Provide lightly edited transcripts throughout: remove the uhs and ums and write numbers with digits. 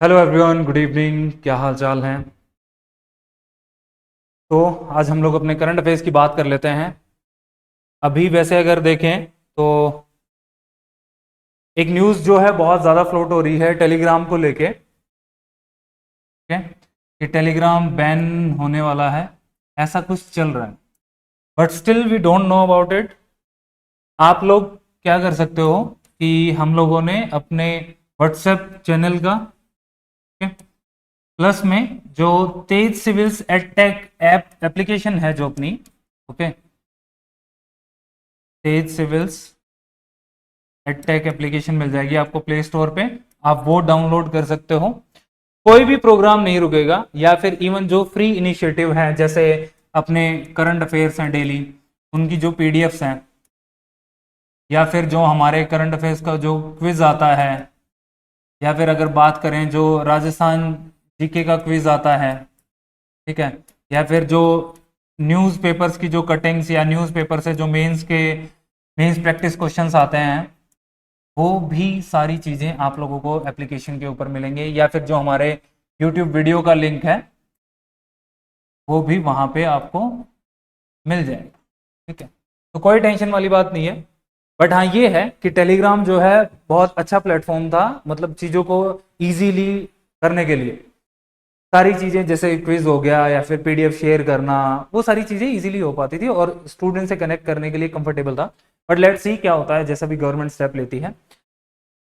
Hello everyone, good evening. क्या हाल चाल हैं? तो आज हम लोग अपने करंट अफेयर्स की बात कर लेते हैं। अभी वैसे अगर देखें तो एक न्यूज़ जो है बहुत ज़्यादा फ्लोट हो रही है टेलीग्राम को लेके। ठीक है, कि टेलीग्राम बैन होने वाला है, ऐसा कुछ चल रहा है। But still we don't know about it. आप लोग क्या कर सकते हो कि हम लोगों ने अपने व्हाट्सएप चैनल का, ठीक है, प्लस में जो तेज सिविल्स एडटेक ऐप एप्लीकेशन है जो अपनी, ओके, तेज सिविल्स एडटेक एप्लीकेशन मिल जाएगी आपको प्ले स्टोर पे। आप वो डाउनलोड कर सकते हो। कोई भी प्रोग्राम नहीं रुकेगा, या फिर इवन जो फ्री इनिशिएटिव है जैसे अपने करंट अफेयर्स हैं डेली, उनकी जो पीडीएफ्स हैं, या फिर जो हमारे करंट अफेयर्स का जो क्विज आता है, या फिर अगर बात करें जो राजस्थान जीके का क्विज आता है, ठीक है, या फिर जो न्यूज़पेपर्स की जो कटिंग्स या न्यूज़पेपर से जो मेंस प्रैक्टिस क्वेश्चंस आते हैं, वो भी सारी चीज़ें आप लोगों को एप्लीकेशन के ऊपर मिलेंगे। या फिर जो हमारे यूट्यूब वीडियो का लिंक है वो भी वहाँ पे आपको मिल जाएगा। ठीक है, तो कोई टेंशन वाली बात नहीं है। बट हाँ, ये है कि टेलीग्राम जो है बहुत अच्छा प्लेटफॉर्म था, मतलब चीज़ों को ईजीली करने के लिए। सारी चीज़ें जैसे क्विज हो गया या फिर पीडीएफ शेयर करना, वो सारी चीज़ें इजीली हो पाती थी और स्टूडेंट से कनेक्ट करने के लिए कंफर्टेबल था। बट लेट्स सी क्या होता है जैसा भी गवर्नमेंट स्टेप लेती है।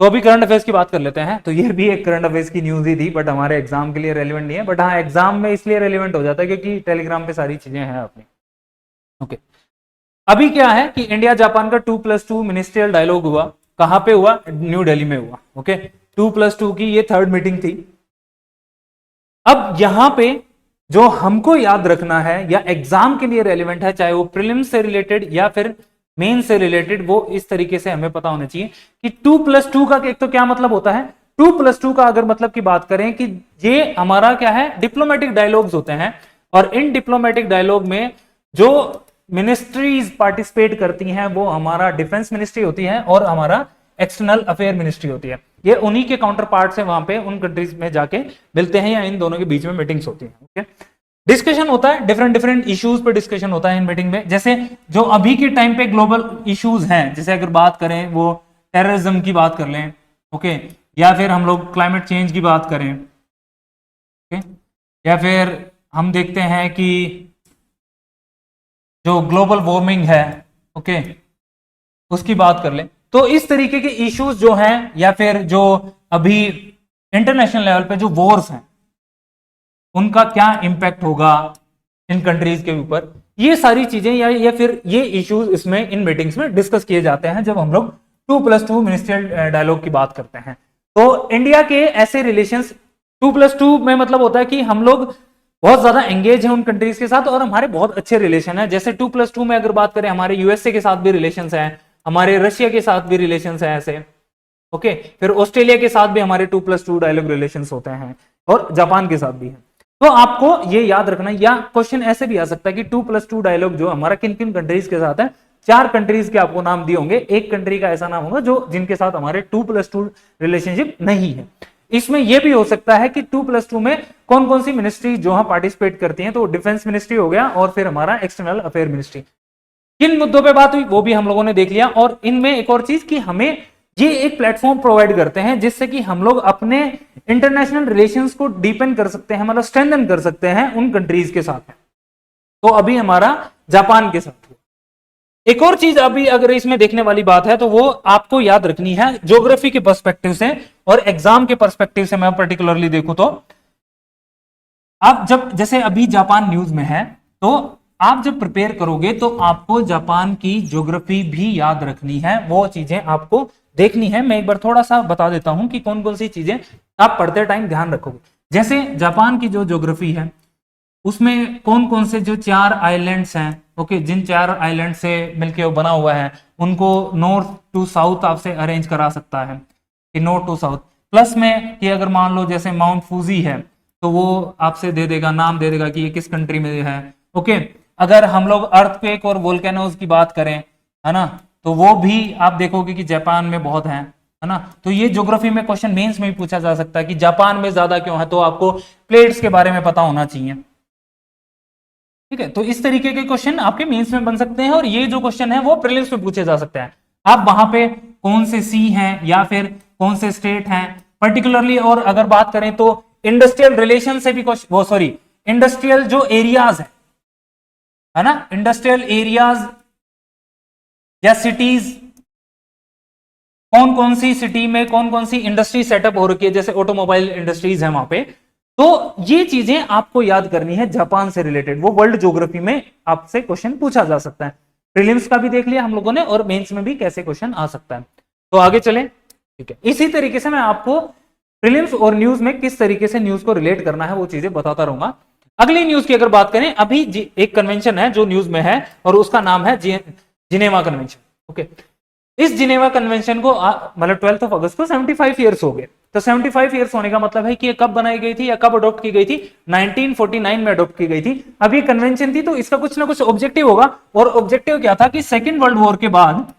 तो अभी करंट अफेयर्स की बात कर लेते हैं। तो ये भी एक करंट अफेयर्स की न्यूज ही थी, बट हमारे एग्जाम के लिए रेलिवेंट नहीं है। बट हाँ, एग्जाम में इसलिए रेलिवेंट हो जाता है क्योंकि टेलीग्राम पे सारी चीजें हैं अपनी। ओके, अभी क्या है कि इंडिया जापान का 2+2 मिनिस्ट्रियल डायलॉग हुआ। कहां पे हुआ? न्यू दिल्ली में हुआ। ओके, 2+2 की ये थर्ड मीटिंग थी। अब यहां पे जो हमको याद रखना है या एग्जाम के लिए रेलिवेंट है, चाहे वो प्रीलिम्स से रिलेटेड या फिर मेन से रिलेटेड, वो इस तरीके से हमें पता होना चाहिए कि 2+2 का एक तो क्या मतलब होता है। 2+2 का अगर मतलब की बात करें कि ये हमारा क्या है, डिप्लोमेटिक डायलॉग्स होते हैं। और इन डिप्लोमेटिक डायलॉग में जो मिनिस्ट्रीज पार्टिसिपेट करती हैं वो हमारा डिफेंस मिनिस्ट्री होती है और हमारा एक्सटर्नल अफेयर मिनिस्ट्री होती है। ये उन्हीं के काउंटर पार्ट से वहां पे उन कंट्रीज में जाके मिलते हैं या इन दोनों के बीच में मीटिंग्स होती हैं। ओके, डिस्कशन होता है, डिफरेंट डिफरेंट इश्यूज पे डिस्कशन होता है इन मीटिंग में। जैसे जो अभी के टाइम पे ग्लोबल इश्यूज हैं, जैसे अगर बात करें वो टेररिज्म की बात कर लें, ओके, या फिर हम लोग क्लाइमेट चेंज की बात करें, ओके, या फिर हम देखते हैं कि जो ग्लोबल वार्मिंग है, ओके, उसकी बात कर लें। तो इस तरीके के इश्यूज जो हैं, या फिर जो अभी इंटरनेशनल लेवल पे जो वॉर्स हैं उनका क्या इंपैक्ट होगा इन कंट्रीज के ऊपर, ये सारी चीजें या फिर ये इश्यूज इसमें इन मीटिंग्स में डिस्कस किए जाते हैं जब हम लोग 2+2 मिनिस्ट्रियल डायलॉग की बात करते हैं। तो इंडिया के ऐसे रिलेशंस 2+2 में मतलब होता है कि हम लोग बहुत ज्यादा एंगेज हैं उन कंट्रीज के साथ और हमारे बहुत अच्छे रिलेशन है। जैसे 2+2 में अगर बात करें, हमारे यूएसए के साथ भी रिलेशन है, हमारे रशिया के साथ भी रिलेशन है ऐसे। ओके, फिर ऑस्ट्रेलिया के साथ भी हमारे 2+2 डायलॉग रिलेशन होते हैं और जापान के साथ भी है। तो आपको ये याद रखना, या क्वेश्चन ऐसे भी आ सकता है कि 2+2 डायलॉग जो हमारा किन किन कंट्रीज के साथ है। 4 कंट्रीज के आपको नाम दिए होंगे, एक कंट्री का ऐसा नाम होगा जो जिनके साथ हमारे 2+2 रिलेशनशिप नहीं है। इसमें यह भी हो सकता है कि 2+2 में कौन कौन सी मिनिस्ट्री जो है पार्टिसिपेट करती हैं। तो डिफेंस मिनिस्ट्री हो गया और फिर हमारा एक्सटर्नल अफेयर मिनिस्ट्री। किन मुद्दों पे बात हुई वो भी हम लोगों ने देख लिया। और इनमें एक और चीज कि हमें ये एक प्लेटफॉर्म प्रोवाइड करते हैं जिससे कि हम लोग अपने इंटरनेशनल रिलेशंस को डीपन कर सकते हैं, मतलब स्ट्रेंथन कर सकते हैं उन कंट्रीज के साथ। तो अभी हमारा जापान के साथ हुआ। एक और चीज अभी अगर इसमें देखने वाली बात है तो वो आपको याद रखनी है ज्योग्राफी के पर्सपेक्टिव से और एग्जाम के पर्सपेक्टिव से। मैं पर्टिकुलरली देखूं तो आप जब जैसे अभी जापान न्यूज में है, तो आप जब प्रिपेयर करोगे तो आपको जापान की ज्योग्राफी भी याद रखनी है, वो चीजें आपको देखनी है। मैं एक बार थोड़ा सा बता देता हूं कि कौन कौन सी चीजें आप पढ़ते टाइम ध्यान रखोगे। जैसे जापान की जो ज्योग्राफी है उसमें कौन कौन से जो 4 आइलैंड्स हैं, ओके, जिन 4 आइलैंड से मिलकर बना हुआ है, उनको नॉर्थ टू साउथ आपसे अरेंज करा सकता है कि नॉर्थ टू साउथ। प्लस में कि अगर मान लो जैसे माउंट फूजी है तो वो आपसे दे देगा, नाम दे देगा कि ये किस कंट्री में है। ओके, अगर हम लोग अर्थक्वेक और वोल्केनोज की बात करें, है ना, तो वो भी आप देखोगे कि जापान में बहुत हैं। है ना। तो ये ज्योग्राफी में क्वेश्चन मेंस में भी पूछा जा सकता है कि जापान में ज्यादा क्यों है, तो आपको प्लेट्स के बारे में पता होना चाहिए। ठीक है, तो इस तरीके के क्वेश्चन आपके मेंस में बन सकते हैं, और ये जो क्वेश्चन है वो प्रीलिम्स में पूछे जा सकते हैं। आप वहां पे कौन से सी हैं या फिर कौन से स्टेट हैं पर्टिकुलरली, और अगर बात करें तो इंडस्ट्रियल रिलेशन से भी क्वेश्चन, वो सॉरी इंडस्ट्रियल जो एरियाज है ना, इंडस्ट्रियल एरियाज या सिटीज, कौन कौन सी सिटी में कौन कौन सी इंडस्ट्री सेटअप हो रखी है, जैसे ऑटोमोबाइल इंडस्ट्रीज है वहां पे, तो ये चीजें आपको याद करनी है जापान से रिलेटेड। वो वर्ल्ड ज्योग्राफी में आपसे क्वेश्चन पूछा जा सकता है। प्रीलिम्स का भी देख लिया हम लोगों ने, और मेंस में भी कैसे क्वेश्चन आ सकता है। तो आगे चलें। ठीक है, इसी तरीके से मैं आपको प्रीलिम्स और न्यूज में किस तरीके से न्यूज को रिलेट करना है वो चीजें बताता रहूंगा। अगली न्यूज की अगर बात करें, अभी एक कन्वेंशन है जो न्यूज में है, और उसका नाम है जिनेवा कन्वेंशन। ओके, इस जिनेवा कन्वेंशन को मतलब 12 अगस्त को 75 ईयर्स हो गए। तो 75 ईयर्स होने का मतलब है कि ये कब बनाई गई थी या कब अडॉप्ट की गई थी, 1949 में अडॉप्ट की गई थी। अब ये कन्वेंशन थी तो इसका कुछ ना कुछ ऑब्जेक्टिव होगा, और ऑब्जेक्टिव क्या था कि सेकेंड वर्ल्ड वॉर के बाद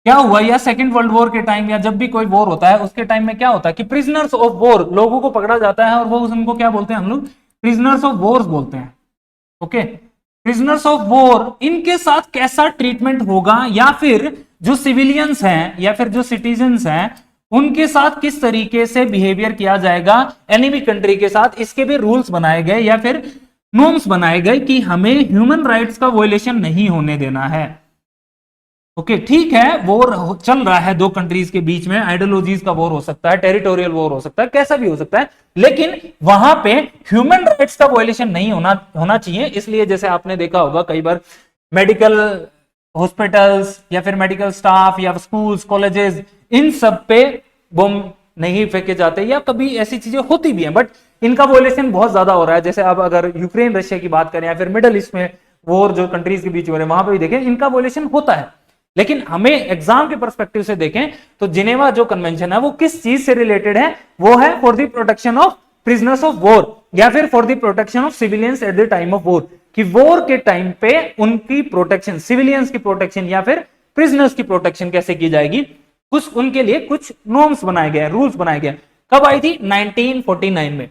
क्या हुआ, या सेकेंड वर्ल्ड वॉर के टाइम या जब भी कोई वॉर होता है उसके टाइम में क्या होता है कि प्रिजनर्स ऑफ वॉर, लोगों को पकड़ा जाता है, और वो उनको क्या बोलते हैं हम लोग, प्रिजनर्स ऑफ वॉर बोलते हैं। ओके, प्रिजनर्स ऑफ वॉर, इनके साथ कैसा ट्रीटमेंट होगा, या फिर जो सिविलियंस हैं या फिर जो सिटीजन्स हैं उनके साथ किस तरीके से बिहेवियर किया जाएगा एनिमी कंट्री के साथ, इसके भी रूल्स बनाए गए या फिर नॉर्म्स बनाए गए कि हमें ह्यूमन राइट्स का वोलेशन नहीं होने देना है। ओके, ठीक है, वॉर चल रहा है दो कंट्रीज के बीच में, आइडियोलॉजीज का वॉर हो सकता है, टेरिटोरियल वॉर हो सकता है, कैसा भी हो सकता है, लेकिन वहां पे ह्यूमन राइट्स का वॉयलेशन नहीं होना चाहिए। इसलिए जैसे आपने देखा होगा कई बार मेडिकल हॉस्पिटल्स या फिर मेडिकल स्टाफ या स्कूल्स कॉलेजेस, इन सब पे बम नहीं फेंके जाते, या कभी ऐसी चीजें होती भी हैं, बट इनका वॉयलेशन बहुत ज्यादा हो रहा है। जैसे अब अगर यूक्रेन रशिया की बात करें या फिर मिडल ईस्ट में वॉर जो कंट्रीज के बीच हो रहे हैं वहां पे भी देखें इनका वॉयलेशन होता है। लेकिन हमें एग्जाम के पर्सपेक्टिव से देखें तो जिनेवा जो कन्वेंशन है वो किस चीज से रिलेटेड है, वो है for the protection of prisoners of war, या फिर for the protection of civilians at the time of war, कि वॉर के टाइम पे उनकी प्रोटेक्शन, सिविलियंस की प्रोटेक्शन या फिर प्रिजनर्स की प्रोटेक्शन कैसे की जाएगी, कुछ उनके लिए कुछ नॉर्म्स बनाए गए, रूल्स बनाए गए। कब आई थी, 1949 में।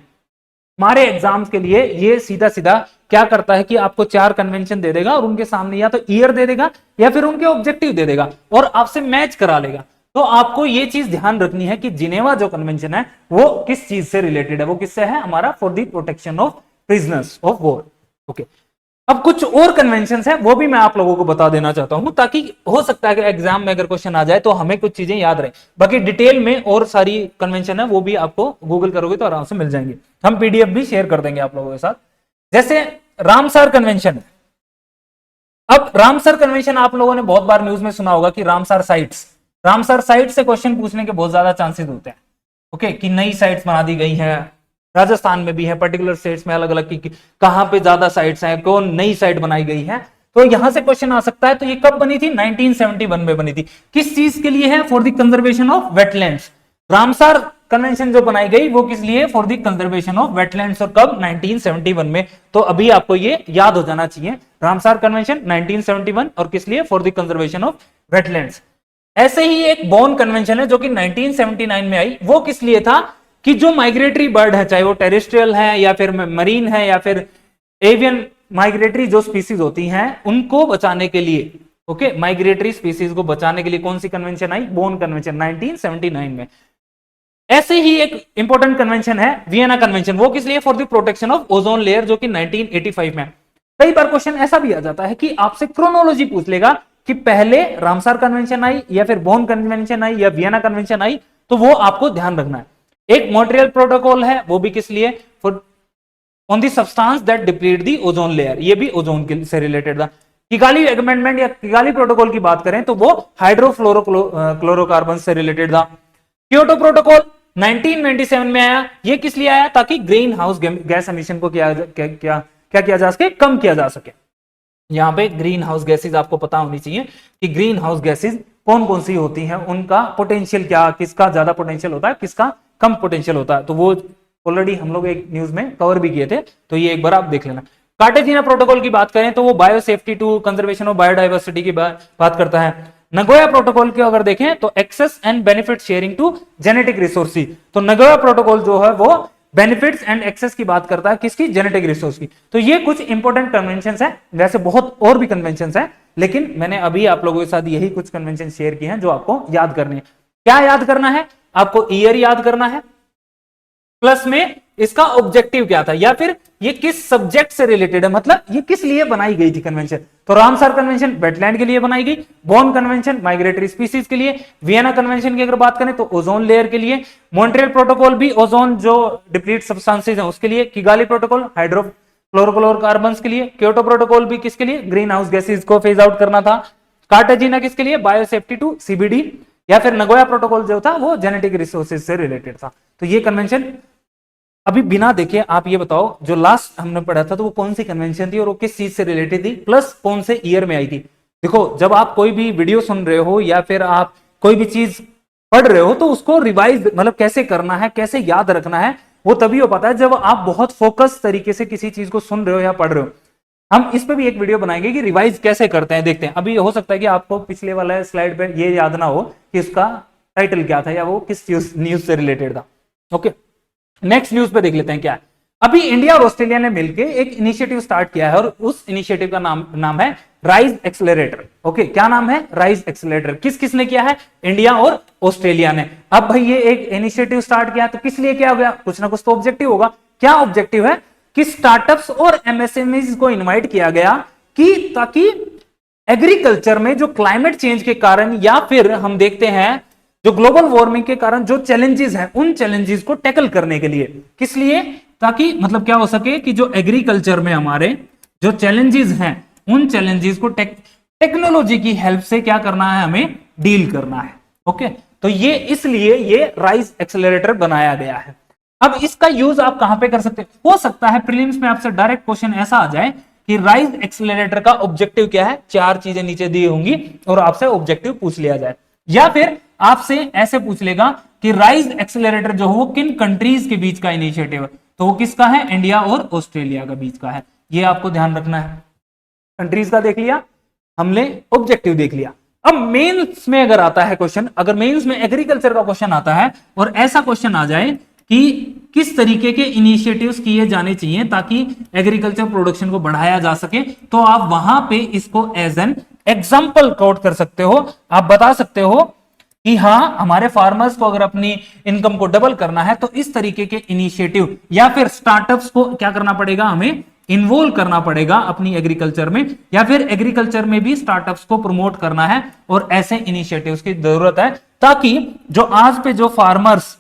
हमारे एग्जाम्स के लिए ये सीधा सीधा क्या करता है कि आपको 4 कन्वेंशन दे देगा और उनके सामने या तो ईयर दे देगा या फिर उनके ऑब्जेक्टिव दे देगा और आपसे मैच करा लेगा। तो आपको ये चीज ध्यान रखनी है कि जिनेवा जो कन्वेंशन है वो किस चीज से रिलेटेड है, वो किससे है, हमारा for the protection of prisoners of war. Okay, अब कुछ और कन्वेंशन है वो भी मैं आप लोगों को बता देना चाहता हूं, ताकि हो सकता है कि एग्जाम में अगर क्वेश्चन आ जाए तो हमें कुछ चीजें याद रहे। बाकी डिटेल में और सारी कन्वेंशन है वो भी आपको गूगल करोगे तो आराम से मिल जाएंगे, हम पीडीएफ भी शेयर कर देंगे आप लोगों के साथ। जैसे रामसर कन्वेंशन। अब रामसर कन्वेंशन आप लोगों ने बहुत बार न्यूज में सुना होगा कि रामसर साइट्स से क्वेश्चन पूछने के बहुत ज्यादा चांसेस होते हैं। ओके, कि नई साइट्स बना दी गई हैं, राजस्थान में भी है, पर्टिकुलर स्टेट्स में अलग अलग की कहां पे ज्यादा साइट्स हैं, कौन नई साइट बनाई गई है, तो यहां से क्वेश्चन आ सकता है। तो ये कब बनी थी, 1971 में बनी थी। किस चीज के लिए है, for the conservation of wetlands. Ramsar convention जो बनाई गई वो किस लिए, for the conservation of wetlands, और कब, 1971 में। तो अभी आपको ये याद हो जाना चाहिए, रामसर कन्वेंशन 1971, और किस लिए, for the conservation of wetlands. ऐसे ही एक बोन कन्वेंशन है जो कि 1979 में आई, वो किस लिए था कि जो माइग्रेटरी बर्ड है, चाहे वो टेरेस्ट्रियल है या फिर मरीन है या फिर एवियन, माइग्रेटरी जो स्पीसीज होती हैं उनको बचाने के लिए, ओके, माइग्रेटरी स्पीसीज को बचाने के लिए कौन सी कन्वेंशन आई, बोन कन्वेंशन 1979 में। ऐसे ही एक इंपॉर्टेंट कन्वेंशन है वियना कन्वेंशन, वो किस लिए, for the protection of ozone layer, जो कि 1985 में। कई बार क्वेश्चन ऐसा भी आ जाता है कि आपसे क्रोनोलॉजी पूछ लेगा कि पहले रामसर कन्वेंशन आई या फिर बोन कन्वेंशन आई या वियना कन्वेंशन आई, तो वो आपको ध्यान रखना है। एक मॉन्ट्रियल प्रोटोकॉल है, वो भी किस लिए, for on the substance that deplete the ozone layer, ये भी ओजोन से रिलेटेड था। किगाली अमेंडमेंट या किगाली प्रोटोकॉल की बात करें तो वो हाइड्रोफ्लोरोकार्बन से रिलेटेड था। क्योटो प्रोटोकॉल 1997 में आया, ये किस लिए आया, ताकि ग्रीन हाउस गैस एमिशन को क्या किया जा सके, कम किया जा सके। यहां पे ग्रीन हाउस गैसेज आपको पता होनी चाहिए कि ग्रीन हाउस गैसेज कौन कौन सी होती हैं, उनका पोटेंशियल क्या, किसका ज्यादा पोटेंशियल होता है, किसका कम पोटेंशियल होता है। तो वो ऑलरेडी हम लोग एक न्यूज में कवर भी किए थे, तो ये एक बार आप देख लेना। कार्टेजिना प्रोटोकॉल की बात करें तो वो bio safety to conservation of biodiversity की बात करता है। नगोया प्रोटोकॉल के अगर देखें तो access and benefit sharing to genetic resources, तो नगोया प्रोटोकॉल जो है वो बेनिफिट्स एंड एक्सेस की बात करता है, किसकी, जेनेटिक रिसोर्स की। तो ये कुछ इंपॉर्टेंट कन्वेंशन है, वैसे बहुत और भी कन्वेंशन है, लेकिन मैंने अभी आप लोगों के साथ यही कुछ कन्वेंशन शेयर किए हैं जो आपको याद करने हैं। क्या याद करना है आपको, ईयर याद करना है, प्लस में इसका ऑब्जेक्टिव क्या था, या फिर ये किस सब्जेक्ट से रिलेटेड है, मतलब ये किस लिए बनाई गई थी कन्वेंशन। तो रामसर कन्वेंशन वेटलैंड के लिए बनाई गई, बॉन कन्वेंशन माइग्रेटरी स्पीसीज के लिए, वियना कन्वेंशन की अगर बात करें तो ओजोन लेयर के लिए, मॉन्ट्रियल प्रोटोकॉल भी ओजोन जो डिप्लीट सब्सटेंसेज है उसके लिए, किगाली प्रोटोकॉल हाइड्रोफ्लोरोक्लोरकार्बन्स के लिए, क्योटो प्रोटोकॉल भी किसके लिए, ग्रीन हाउस गैसेज को फेज आउट करना था, कार्टाजीना किसके लिए, बायोसेफ्टी टू सीबीडी, या फिर नगोया प्रोटोकॉल जो था वो जेनेटिक रिसोर्सेज से रिलेटेड था। तो ये कन्वेंशन अभी बिना देखे आप ये बताओ जो लास्ट हमने पढ़ा था तो वो कौन सी कन्वेंशन थी और वो किस चीज से रिलेटेड थी, प्लस कौन से ईयर में आई थी। देखो जब आप कोई भी वीडियो सुन रहे हो या फिर आप कोई भी चीज पढ़ रहे हो तो उसको रिवाइज मतलब कैसे करना है, कैसे याद रखना है, वो तभी हो पाता है जब आप बहुत फोकस तरीके से किसी चीज को सुन रहे हो या पढ़ रहे हो। हम इस पे भी एक वीडियो बनाएंगे कि रिवाइज कैसे करते हैं, देखते हैं। अभी हो सकता है कि आपको पिछले वाला स्लाइड पे ये याद ना हो कि इसका टाइटल क्या था या वो किस न्यूज से रिलेटेड था। ओके, नेक्स्ट न्यूज पे देख लेते हैं क्या है। अभी इंडिया और ऑस्ट्रेलिया ने मिलकर एक इनिशिएटिव स्टार्ट किया है और उस इनिशिएटिव का नाम है राइज एक्सेलरेटर। ओके, क्या नाम है, राइज एक्सेलरेटर। किस किसने किया है, इंडिया और ऑस्ट्रेलिया ने। अब भाई ये एक इनिशिएटिव स्टार्ट किया तो किस लिए क्या हो गया, कुछ ना कुछ तो ऑब्जेक्टिव होगा। क्या ऑब्जेक्टिव है कि स्टार्टअप्स और एमएसएमईज को इनवाइट किया गया कि ताकि एग्रीकल्चर में जो क्लाइमेट चेंज के कारण या फिर हम देखते हैं जो ग्लोबल वार्मिंग के कारण जो चैलेंजेस हैं उन चैलेंजेस को टैकल करने के लिए, किस लिए, ताकि मतलब क्या हो सके कि जो एग्रीकल्चर में हमारे जो चैलेंजेस हैं उन चैलेंजेस को टेक्नोलॉजी की हेल्प से क्या करना है, हमें डील करना है। ओके, तो ये इसलिए ये राइज एक्सेलरेटर बनाया गया है। अब इसका यूज आप कहां पे कर सकते हैं, हो सकता है प्रीलिम्स में आपसे डायरेक्ट क्वेश्चन ऐसा आ जाए कि राइज एक्सेलरेटर का ऑब्जेक्टिव क्या है, चार चीजें नीचे दी होंगी और आपसे ऑब्जेक्टिव पूछ लिया जाए, या फिर आपसे ऐसे पूछ लेगा कि राइज एक्सेलरेटर जो है वो किन कंट्रीज के बीच का इनिशिएटिव है, तो वो किसका है, इंडिया और ऑस्ट्रेलिया का बीच का है। ये आपको ध्यान रखना है। कंट्रीज का देख लिया हमने, ऑब्जेक्टिव देख लिया। अब मेंस में अगर आता है क्वेश्चन, अगर मेंस में एग्रीकल्चर का क्वेश्चन आता है और ऐसा क्वेश्चन आ जाए कि किस तरीके के इनिशिएटिव्स किए जाने चाहिए ताकि एग्रीकल्चर प्रोडक्शन को बढ़ाया जा सके, तो आप वहां पे इसको एज एन एग्जाम्पल कोट कर सकते हो। आप बता सकते हो कि हाँ, हमारे फार्मर्स को अगर अपनी इनकम को डबल करना है तो इस तरीके के इनिशिएटिव या फिर स्टार्टअप्स को क्या करना पड़ेगा, हमें इन्वॉल्व करना पड़ेगा अपनी एग्रीकल्चर में, या फिर एग्रीकल्चर में भी स्टार्टअप्स को प्रमोट करना है और ऐसे इनिशिएटिव्स की जरूरत है ताकि जो आज पे जो फार्मर्स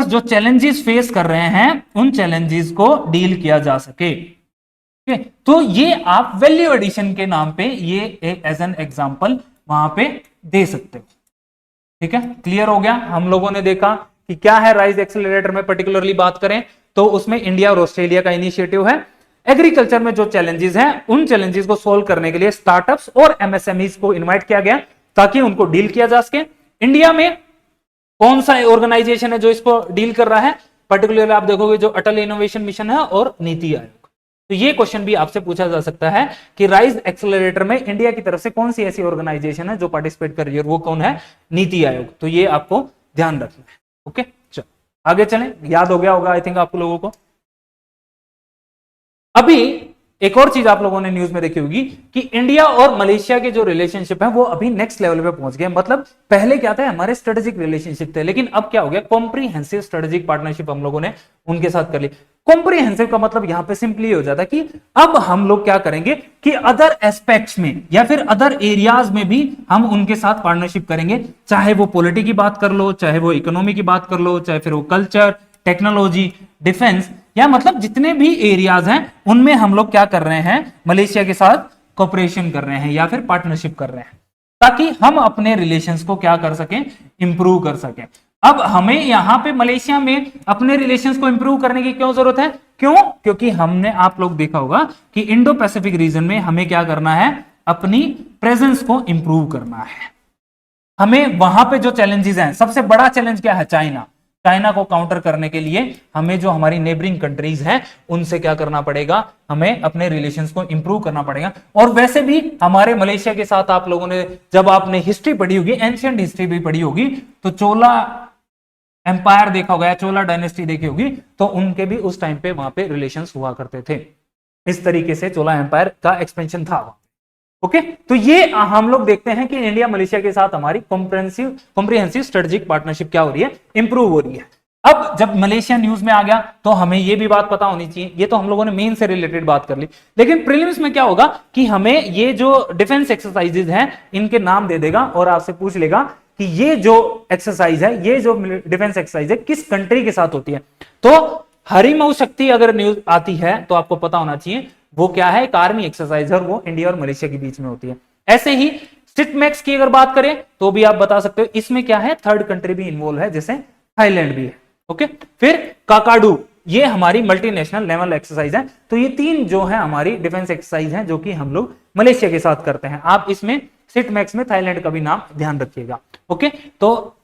जो चैलेंजेस फेस कर रहे हैं उन चैलेंजेस को डील किया जा सके। तो ये आप वैल्यू एडिशन के नाम पे ये एक एज एन एग्जांपल वहां पे दे सकते हो। ठीक है, क्लियर हो गया। हम लोगों ने देखा कि क्या है राइज एक्सेलरेटर में पर्टिकुलरली बात करें तो उसमें इंडिया और ऑस्ट्रेलिया का इनिशिएटिव है। एग्रीकल्चर में जो चैलेंजेस हैं उन चैलेंजेस को सोल्व करने के लिए स्टार्टअप्स और एमएसएमईज को इनवाइट किया गया ताकि उनको डील किया जा सके। इंडिया में कौन सा ऑर्गेनाइजेशन है जो इसको डील कर रहा है, पर्टिकुलरली आप देखोगे जो अटल इनोवेशन मिशन है और नीति आयोग। तो ये क्वेश्चन भी आपसे पूछा जा सकता है कि राइज एक्सेलरेटर में इंडिया की तरफ से कौन सी ऐसी ऑर्गेनाइजेशन है जो पार्टिसिपेट कर रही है, वो कौन है, नीति आयोग। तो ये आपको ध्यान रखना है। ओके, चलो आगे चलें। याद हो गया होगा आई थिंक आप लोगों को। अभी एक और चीज आप लोगों ने न्यूज में देखी होगी कि इंडिया और मलेशिया के जो रिलेशनशिप है वो अभी नेक्स्ट लेवल पे पहुंच गए। मतलब पहले क्या था, हमारे स्ट्रेटेजिक रिलेशनशिप थे, लेकिन अब क्या हो गया, कॉम्प्रिहेंसिव स्ट्रेटेजिक पार्टनरशिप हम लोगों ने उनके साथ कर ली। कॉम्प्रिहेंसिव का मतलब यहां पे सिंपली हो जाता है कि अब हम लोग क्या करेंगे कि अदर एस्पेक्ट्स में या फिर अदर एरियाज में भी हम उनके साथ पार्टनरशिप करेंगे, चाहे वो पॉलिटी की बात कर लो, चाहे वो इकोनॉमी की बात कर लो, चाहे फिर वो कल्चर, टेक्नोलॉजी, डिफेंस, या मतलब जितने भी एरियाज हैं उनमें हम लोग क्या कर रहे हैं, मलेशिया के साथ कोऑपरेशन कर रहे हैं या फिर पार्टनरशिप कर रहे हैं ताकि हम अपने रिलेशंस को क्या कर सकें, इंप्रूव कर सकें। अब हमें यहां पे मलेशिया में अपने रिलेशंस को इंप्रूव करने की क्यों जरूरत है, क्यों, क्योंकि हमने आप लोग देखा होगा कि इंडो पैसिफिक रीजन में हमें क्या करना है, अपनी प्रेजेंस को इंप्रूव करना है। हमें वहां पे जो चैलेंजेस हैं, सबसे बड़ा चैलेंज क्या है, चाइना। चाइना को काउंटर करने के लिए हमें जो हमारी नेबरिंग कंट्रीज हैं उनसे क्या करना पड़ेगा, हमें अपने रिलेशंस को इंप्रूव करना पड़ेगा। और वैसे भी हमारे मलेशिया के साथ आप लोगों ने जब आपने हिस्ट्री पढ़ी होगी, एंशिएंट हिस्ट्री भी पढ़ी होगी, तो चोला एम्पायर देखा होगा, चोला डायनेस्टी देखी होगी, तो उनके भी उस टाइम पे वहां पे रिलेशंस हुआ करते थे। इस तरीके से चोला एम्पायर का एक्सपेंशन था। ओके, तो ये हम लोग देखते हैं कि इंडिया मलेशिया के साथ हमारी कॉम्प्रिहेंसिव स्ट्रेटेजिक पार्टनरशिप क्या हो रही है, इंप्रूव हो रही है। अब जब मलेशिया न्यूज में आ गया तो हमें ये भी बात पता होनी चाहिए, ये तो हम लोगों ने मेन से रिलेटेड बात कर ली, लेकिन प्रीलिम्स में क्या होगा कि हमें ये जो डिफेंस एक्सरसाइजेज हैं इनके नाम दे देगा और आपसे पूछ लेगा कि ये जो एक्सरसाइज है, ये जो डिफेंस एक्सरसाइज है किस कंट्री के साथ होती है। तो हरिमऊ शक्ति अगर न्यूज आती है तो आपको पता होना चाहिए वो क्या है, एक आर्मी एक्सरसाइज है और वो इंडिया और मलेशिया के बीच में होती है। ऐसे ही स्टिटमैक्स की अगर बात करें तो भी आप बता सकते हो इसमें क्या है, थर्ड कंट्री भी इन्वॉल्व है जैसे थाईलैंड भी है। ओके, फिर काकाडू, ये हमारी मल्टीनेशनल लेवल एक्सरसाइज है। तो ये तीन जो है हमारी डिफेंस एक्सरसाइज है जो कि हम लोग मलेशिया के साथ करते हैं। आप इसमें स्टिटमैक्स में थाईलैंड का भी नाम ध्यान रखिएगा। ओके, तो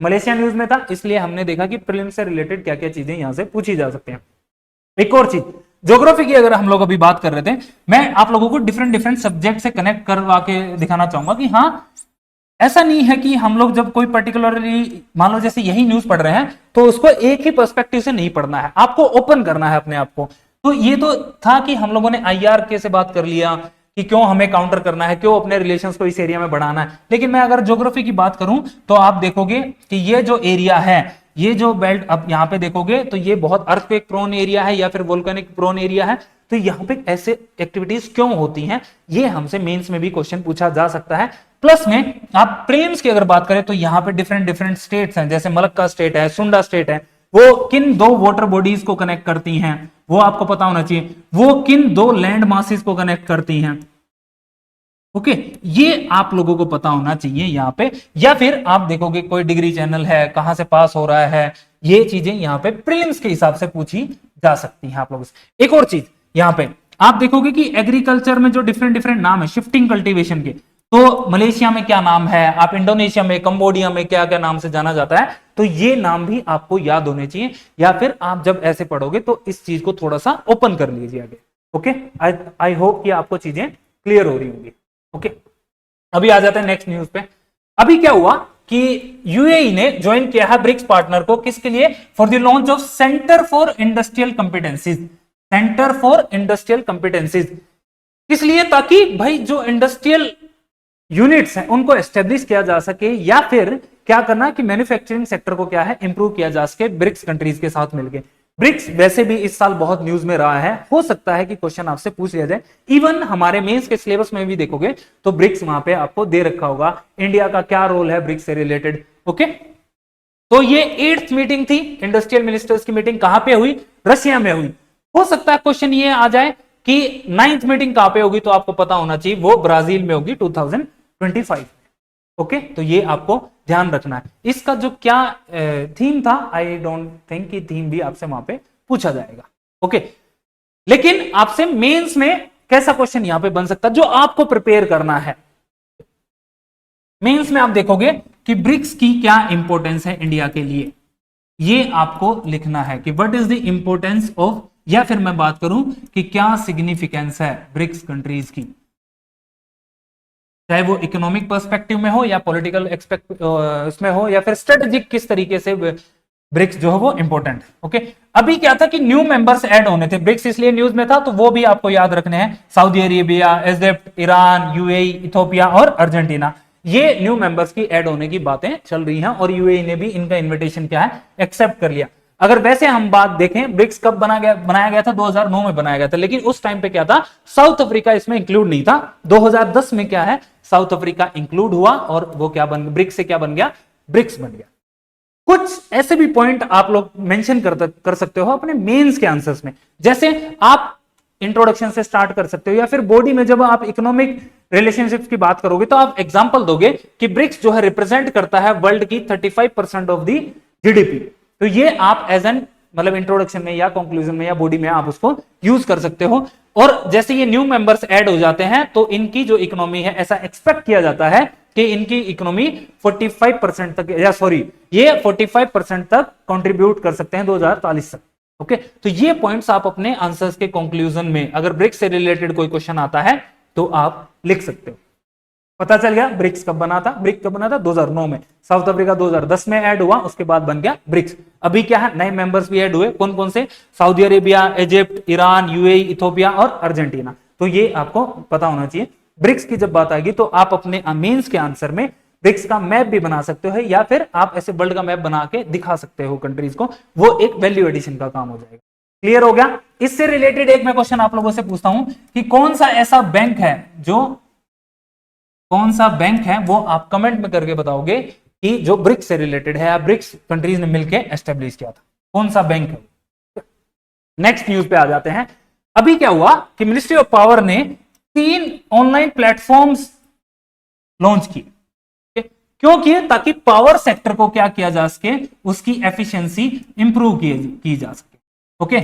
मलेशिया न्यूज में था इसलिए हमने देखा कि प्रीलिम से रिलेटेड क्या क्या चीजें यहां से पूछी जा सकती हैं। एक और चीज, ज्योग्राफी की अगर हम लोग अभी बात कर रहे थे, मैं आप लोगों को डिफरेंट डिफरेंट सब्जेक्ट से कनेक्ट करवा के दिखाना चाहूंगा कि हाँ, ऐसा नहीं है कि हम लोग जब कोई पर्टिकुलरली मान लो जैसे यही न्यूज पढ़ रहे हैं तो उसको एक ही पर्सपेक्टिव से नहीं पढ़ना है, आपको ओपन करना है अपने आप को। तो ये तो था कि हम लोगों ने IRK से बात कर लिया कि क्यों हमें काउंटर करना है, क्यों अपने रिलेशंस को इस एरिया में बढ़ाना है। लेकिन मैं अगर ज्योग्राफी की बात करूं तो आप देखोगे कि ये जो एरिया है, ये जो बेल्ट अब यहां पे देखोगे तो ये बहुत अर्थक्वेक प्रोन एरिया है या फिर वोल्केनिक प्रोन एरिया है। तो यहां पे ऐसे एक्टिविटीज क्यों होती हैं, ये हमसे मेंस में भी क्वेश्चन पूछा जा सकता है। प्लस में आप प्लेन्स की अगर बात करें तो यहाँ पे डिफरेंट डिफरेंट स्टेट्स हैं, जैसे मलक्का स्टेट है, सुंडा स्टेट है, वो किन दो वाटर बॉडीज को कनेक्ट करती हैं वो आपको पता होना चाहिए, वो किन दो लैंड मासेस को कनेक्ट करती हैं। ओके, ये आप लोगों को पता होना चाहिए यहाँ पे। या फिर आप देखोगे कोई डिग्री चैनल है, कहां से पास हो रहा है, ये चीजें यहाँ पे प्रीलिम्स के हिसाब से पूछी जा सकती हैं आप लोगों से। एक और चीज यहाँ पे आप देखोगे कि एग्रीकल्चर में जो डिफरेंट डिफरेंट नाम है शिफ्टिंग कल्टीवेशन के, तो मलेशिया में क्या नाम है, आप इंडोनेशिया में, कंबोडिया में क्या क्या नाम से जाना जाता है, तो ये नाम भी आपको याद होने चाहिए। या फिर आप जब ऐसे पढ़ोगे तो इस चीज को थोड़ा सा ओपन कर लीजिए आगे। ओके, आई होप कि आपको चीजें क्लियर हो रही होंगी। ओके, अभी आ जाते हैं नेक्स्ट न्यूज पे। अभी क्या हुआ कि यूएई ने ज्वाइन किया है ब्रिक्स पार्टनर को, किसके लिए, for the launch of centre for industrial competencies. Centre for industrial competencies किस लिए, ताकि भाई जो इंडस्ट्रियल यूनिट्स हैं उनको एस्टेब्लिश किया जा सके, या फिर क्या करना कि मैन्युफैक्चरिंग सेक्टर को क्या है इंप्रूव किया जा सके ब्रिक्स कंट्रीज के साथ मिलकर। ब्रिक्स वैसे भी इस साल बहुत न्यूज में रहा है, हो सकता है कि क्वेश्चन आपसे पूछ लिया जाए। इवन हमारे मेंस के सिलेबस में भी देखोगे तो ब्रिक्स वहां पे आपको दे रखा होगा, इंडिया का क्या रोल है ब्रिक्स से रिलेटेड। ओके, तो ये 8th मीटिंग थी, इंडस्ट्रियल मिनिस्टर्स की मीटिंग कहां पे हुई, रशिया में हुई। हो सकता है क्वेश्चन ये आ जाए कि 9th मीटिंग कहां पे होगी, तो आपको पता होना चाहिए वो ब्राजील में होगी 2025। ओके, तो ये आपको ध्यान रखना है। इसका जो क्या थीम था, आई डोंट थिंक कि थीम भी आपसे वहां पे पूछा जाएगा। ओके, लेकिन आपसे मेंस में कैसा क्वेश्चन यहां पे बन सकता है जो आपको प्रिपेयर करना है। मेंस में आप देखोगे कि ब्रिक्स की क्या इंपॉर्टेंस है इंडिया के लिए, ये आपको लिखना है कि what is the importance of, या फिर मैं बात करूं कि क्या सिग्निफिकेंस है ब्रिक्स कंट्रीज की, चाहे वो इकोनॉमिक पर्सपेक्टिव में हो या पॉलिटिकल उसमें हो या फिर स्ट्रेटेजिक, किस तरीके से ब्रिक्स जो है वो इंपॉर्टेंट। ओके, अभी क्या था कि न्यू मेंबर्स ऐड होने थे, ब्रिक्स इसलिए न्यूज में था, तो वो भी आपको याद रखने हैं। Saudi Arabia, Egypt, Iran, UAE, Ethiopia और अर्जेंटीना, ये न्यू मेंबर्स की ऐड होने की बातें चल रही हैं और यूएई ने भी इनका इन्विटेशन क्या है एक्सेप्ट कर लिया। अगर वैसे हम बात देखें, ब्रिक्स कब बनाया गया था, 2009 में बनाया गया था, लेकिन उस टाइम पे क्या था, साउथ अफ्रीका इसमें इंक्लूड नहीं था। 2010 में क्या है, साउथ अफ्रीका इंक्लूड हुआ और वो क्या बन, ब्रिक्स से क्या बन गया, ब्रिक्स बन गया। कुछ ऐसे भी पॉइंट आप लोग मेंशन कर सकते हो अपने मेंस के आंसर्स में, जैसे आप इंट्रोडक्शन से स्टार्ट कर सकते हो, या फिर बॉडी में जब आप इकोनॉमिक रिलेशनशिप्स की बात करोगे तो आप एग्जांपल दोगे कि ब्रिक्स जो है रिप्रेजेंट करता है वर्ल्ड की 35% ऑफ दी जीडीपी। तो ये आप एज एन मतलब इंट्रोडक्शन में या कंक्लूजन में या बॉडी में आप उसको यूज कर सकते हो। और जैसे ये न्यू मेंबर्स ऐड हो जाते हैं तो इनकी जो इकोनॉमी है, ऐसा एक्सपेक्ट किया जाता है कि इनकी इकोनॉमी 45% तक, या सॉरी, ये 45% तक कंट्रीब्यूट कर सकते हैं 2040 तक। ओके, तो ये पॉइंट्स आप अपने आंसर्स के कंक्लूजन में, अगर ब्रिक्स से रिलेटेड कोई क्वेश्चन आता है तो आप लिख सकते हो। पता चल गया ब्रिक्स कब बना था? ब्रिक्स कब बना था? 2009 में। साउथ अफ्रीका 2010 में ऐड हुआ, उसके बाद बन गया ब्रिक्स। अभी क्या है, नए मेंबर्स भी ऐड हुए। कौन कौन से? Saudi Arabia, Egypt, Iran, UAE, Ethiopia और अर्जेंटीना। तो ये आपको पता होना चाहिए। ब्रिक्स की जब बात आएगी तो आप अपने मेंस के आंसर में ब्रिक्स का मैप भी बना सकते हो, या फिर आप ऐसे वर्ल्ड का मैप बना के दिखा सकते हो कंट्रीज को, वो एक वैल्यू एडिशन का काम हो जाएगा। क्लियर हो गया? इससे रिलेटेड एक मैं क्वेश्चन आप लोगों से पूछता हूं कि कौन सा ऐसा बैंक है कौन सा बैंक है, वो आप कमेंट में करके बताओगे कि जो ब्रिक्स से रिलेटेड है या ब्रिक्स कंट्रीज ने मिलकर एस्टेब्लिश किया था, कौन सा बैंक है। नेक्स्ट न्यूज पे आ जाते हैं। अभी क्या हुआ कि मिनिस्ट्री ऑफ पावर ने 3 ऑनलाइन प्लेटफॉर्म्स लॉन्च किए। क्यों किए? ताकि पावर सेक्टर को क्या किया जा सके, उसकी एफिशिएंसी इंप्रूव की जा सके। ओके,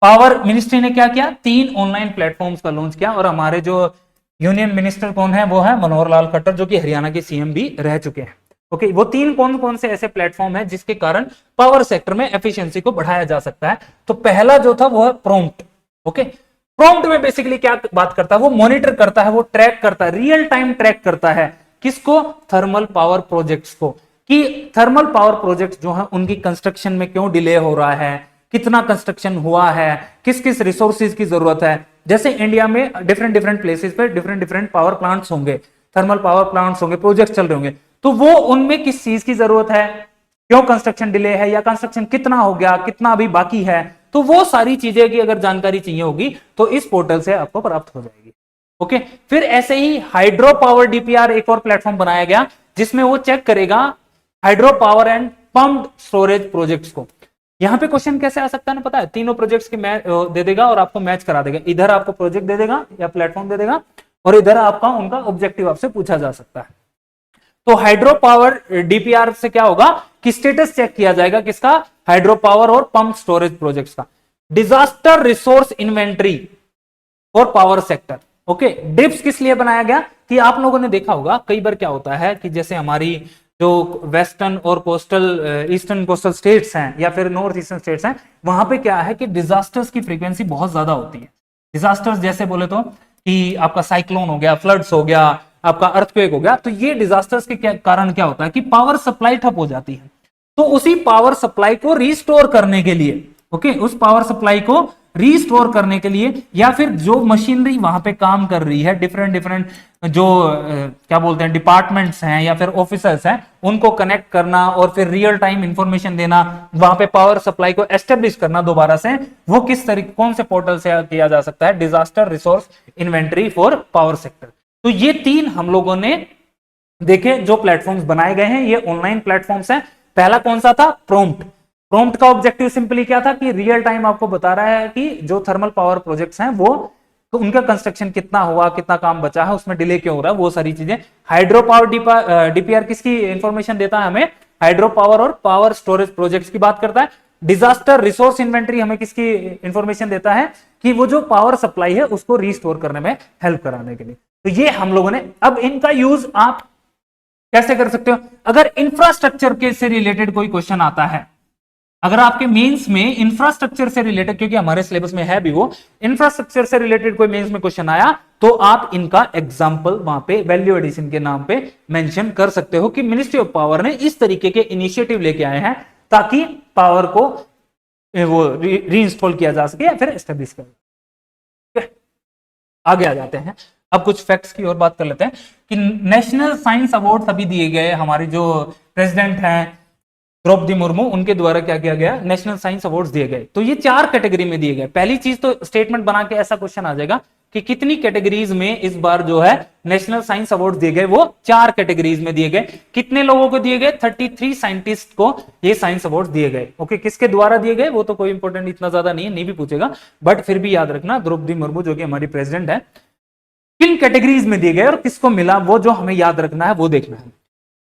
पावर मिनिस्ट्री ने क्या किया? 3 ऑनलाइन प्लेटफॉर्म्स का लॉन्च किया। और हमारे जो यूनियन मिनिस्टर कौन है? वो है मनोहर लाल खट्टर, जो कि हरियाणा के सीएम भी रह चुके हैं। ओके, वो 3 कौन कौन से ऐसे प्लेटफॉर्म है जिसके कारण पावर सेक्टर में एफिशिएंसी को बढ़ाया जा सकता है? तो पहला जो था वो है प्रॉम्प्ट। ओके, प्रॉम्प्ट में बेसिकली क्या बात करता है? वो मॉनिटर करता है, वो ट्रैक करता है, रियल टाइम ट्रैक करता है। किसको? थर्मल पावर प्रोजेक्ट्स को, कि थर्मल पावर प्रोजेक्ट्स जो है उनकी कंस्ट्रक्शन में क्यों डिले हो रहा है, कितना कंस्ट्रक्शन हुआ है, किस किस रिसोर्सेज की जरूरत है। जैसे इंडिया में डिफरेंट डिफरेंट प्लेसेस पे डिफरेंट डिफरेंट पावर प्लांट्स होंगे, थर्मल पावर प्लांट्स होंगे, प्रोजेक्ट चल रहे होंगे, तो वो उनमें किस चीज की जरूरत है, क्यों कंस्ट्रक्शन डिले है, या कंस्ट्रक्शन कितना हो गया, कितना अभी बाकी है, तो वो सारी चीजें की अगर जानकारी चाहिए होगी तो इस पोर्टल से आपको प्राप्त हो जाएगी। ओके, फिर ऐसे ही हाइड्रो पावर डीपीआर एक और प्लेटफॉर्म बनाया गया, जिसमें वो चेक करेगा hydro power and pumped storage projects को। यहां पे क्वेश्चन कैसे आ सकता है ना, पता है? तीनों प्रोजेक्ट्स के मैच दे देगा और आपको मैच करा देगा। इधर आपको प्रोजेक्ट दे देगा या प्लेटफॉर्म दे देगा, और इधर आपका उनका ऑब्जेक्टिव आपसे पूछा जा सकता है। तो हाइड्रो पावर डीपीआर से क्या होगा कि स्टेटस चेक किया जाएगा, किसका? हाइड्रो पावर और पंप स्टोरेज प्रोजेक्ट्स का। डिजास्टर रिसोर्स इन्वेंटरी और पावर सेक्टर। ओके, डिप्स किस लिए बनाया गया? कि आप लोगों ने देखा होगा कई बार क्या होता है कि जैसे हमारी जो वेस्टर्न और कोस्टल ईस्टर्न कोस्टल स्टेट्स हैं या फिर नॉर्थ ईस्टर्न स्टेट्स हैं, वहां पे क्या है कि डिजास्टर्स की फ्रीक्वेंसी बहुत ज्यादा होती है। डिजास्टर्स जैसे बोले तो कि आपका साइक्लोन हो गया, फ्लड्स हो गया, आपका अर्थक्वेक हो गया, तो ये डिजास्टर्स के कारण क्या होता है कि पावर सप्लाई ठप हो जाती है। तो उसी पावर सप्लाई को रिस्टोर करने के लिए, ओके, उस पावर सप्लाई को रिस्टोर करने के लिए, या फिर जो मशीनरी वहां पे काम कर रही है, डिफरेंट डिफरेंट जो क्या बोलते हैं डिपार्टमेंट्स हैं या फिर ऑफिसर्स हैं, उनको कनेक्ट करना और फिर रियल टाइम इंफॉर्मेशन देना, वहां पे पावर सप्लाई को एस्टेब्लिश करना दोबारा से, वो किस तरीके, कौन से पोर्टल से किया जा सकता है? Disaster resource inventory for power sector. तो ये 3 हम लोगों ने देखे जो प्लेटफॉर्म्स बनाए गए हैं, ये ऑनलाइन प्लेटफॉर्म्स हैं। पहला कौन सा था? प्रॉम्प्ट। प्रॉम्प्ट का ऑब्जेक्टिव सिंपली क्या था कि रियल टाइम आपको बता रहा है कि जो थर्मल पावर प्रोजेक्ट्स हैं वो, तो उनका कंस्ट्रक्शन कितना हुआ, कितना काम बचा है, उसमें डिले क्यों हो रहा है, वो सारी चीजें। हाइड्रो पावर डीपीआर किसकी इंफॉर्मेशन देता है हमें? हाइड्रो पावर और पावर स्टोरेज प्रोजेक्ट्स की बात करता है। डिजास्टर रिसोर्स इन्वेंटरी हमें किसकी इंफॉर्मेशन देता है? कि वो जो पावर सप्लाई है उसको रिस्टोर करने में हेल्प कराने के लिए। तो ये हम लोगों ने, अब इनका यूज आप कैसे कर सकते हो? अगर इंफ्रास्ट्रक्चर के से रिलेटेड कोई क्वेश्चन आता है, अगर आपके मेंस में इंफ्रास्ट्रक्चर से रिलेटेड, क्योंकि हमारे सिलेबस में है भी वो, इंफ्रास्ट्रक्चर से रिलेटेड कोई मेंस में क्वेश्चन आया, तो आप इनका एग्जांपल वहां पे वैल्यू एडिशन के नाम पे मेंशन कर सकते हो कि मिनिस्ट्री ऑफ पावर ने इस तरीके के इनिशिएटिव लेके आए हैं ताकि पावर को वो रीइंस्टॉल किया जा सके या फिर एस्टेब्लिश किया। आगे आ जाते हैं, अब कुछ फैक्ट्स की और बात कर लेते हैं कि नेशनल साइंस अवार्ड अभी दिए गए, हमारी जो प्रेसिडेंट हैं द्रौपदी मुर्मू, उनके द्वारा क्या किया गया? नेशनल साइंस अवार्ड्स दिए गए। तो ये 4 कैटेगरी में दिए गए। पहली चीज तो स्टेटमेंट बना के ऐसा क्वेश्चन आ जाएगा कि कितनी कैटेगरीज में इस बार जो है नेशनल साइंस अवार्ड दिए गए? वो 4 कैटेगरीज में दिए गए। कितने लोगों को दिए गए? 33 साइंटिस्ट को ये साइंस अवार्ड दिए गए। ओके, किसके द्वारा दिए गए वो तो कोई इंपॉर्टेंट इतना ज्यादा नहीं है, नहीं भी पूछेगा, बट फिर भी याद रखना द्रौपदी मुर्मू जो कि हमारी प्रेसिडेंट है, किन कैटेगरीज में दिए गए और किसको मिला, वो जो हमें याद रखना है वो देखना है।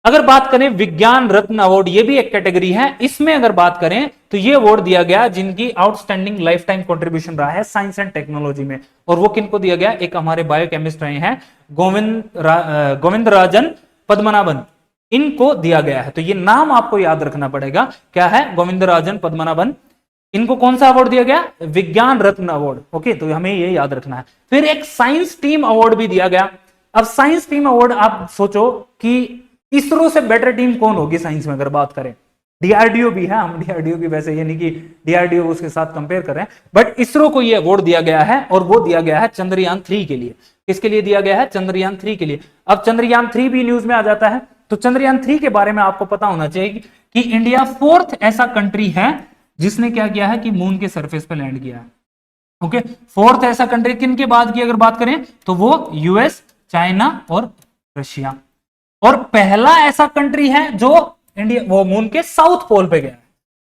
अगर बात करें विज्ञान रत्न अवार्ड, ये भी एक कैटेगरी है, इसमें अगर बात करें तो ये अवार्ड दिया गया जिनकी आउटस्टैंडिंग लाइफ टाइम कॉन्ट्रीब्यूशन रहा है साइंस एंड टेक्नोलॉजी में। और वो किनको दिया गया, एक हमारे बायोकेमिस्ट रहे हैं गोविंदराजन पद्मनाभन, इनको दिया गया है। तो ये नाम आपको याद रखना पड़ेगा, क्या है, गोविंदराजन पद्मनाभन। इनको कौन सा अवार्ड दिया गया, विज्ञान रत्न अवार्ड। ओके, तो हमें ये याद रखना है। फिर एक साइंस टीम अवार्ड भी दिया गया। अब साइंस टीम अवार्ड आप सोचो कि इसरो से बेटर टीम कौन होगी साइंस में अगर बात करें। डीआरडीओ भी है, हम डीआरडीओ की वैसे ये नहीं कि डीआरडीओ उसके साथ कंपेयर कर रहे हैं, बट इसरो को ये अवार्ड दिया गया है और वो दिया गया है चंद्रयान 3 के लिए। किसके लिए दिया गया है, चंद्रयान 3 के लिए। अब चंद्रयान 3 भी न्यूज में आ जाता है, तो चंद्रयान 3 के बारे में आपको पता होना चाहिए कि इंडिया 4th ऐसा कंट्री है जिसने क्या किया है कि मून के सरफेस पे लैंड किया है। ओके, 4th ऐसा कंट्री किन के बाद की अगर बात करें तो वो यूएस, चाइना और रशिया। और पहला ऐसा कंट्री है जो इंडिया वो मून के साउथ पोल पे गया है।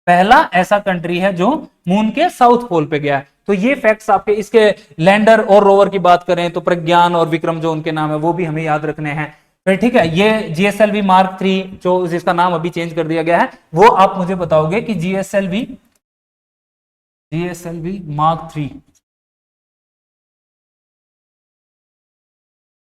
पहला ऐसा कंट्री है जो मून के साउथ पोल पे गया है। तो ये फैक्ट्स आपके, इसके लैंडर और रोवर की बात करें तो प्रज्ञान और विक्रम जो उनके नाम है वो भी हमें याद रखने हैं। फिर ठीक है, ये जीएसएलवी मार्क 3 जो जिसका नाम अभी चेंज कर दिया गया है, वो आप मुझे बताओगे कि जीएसएलवी मार्क 3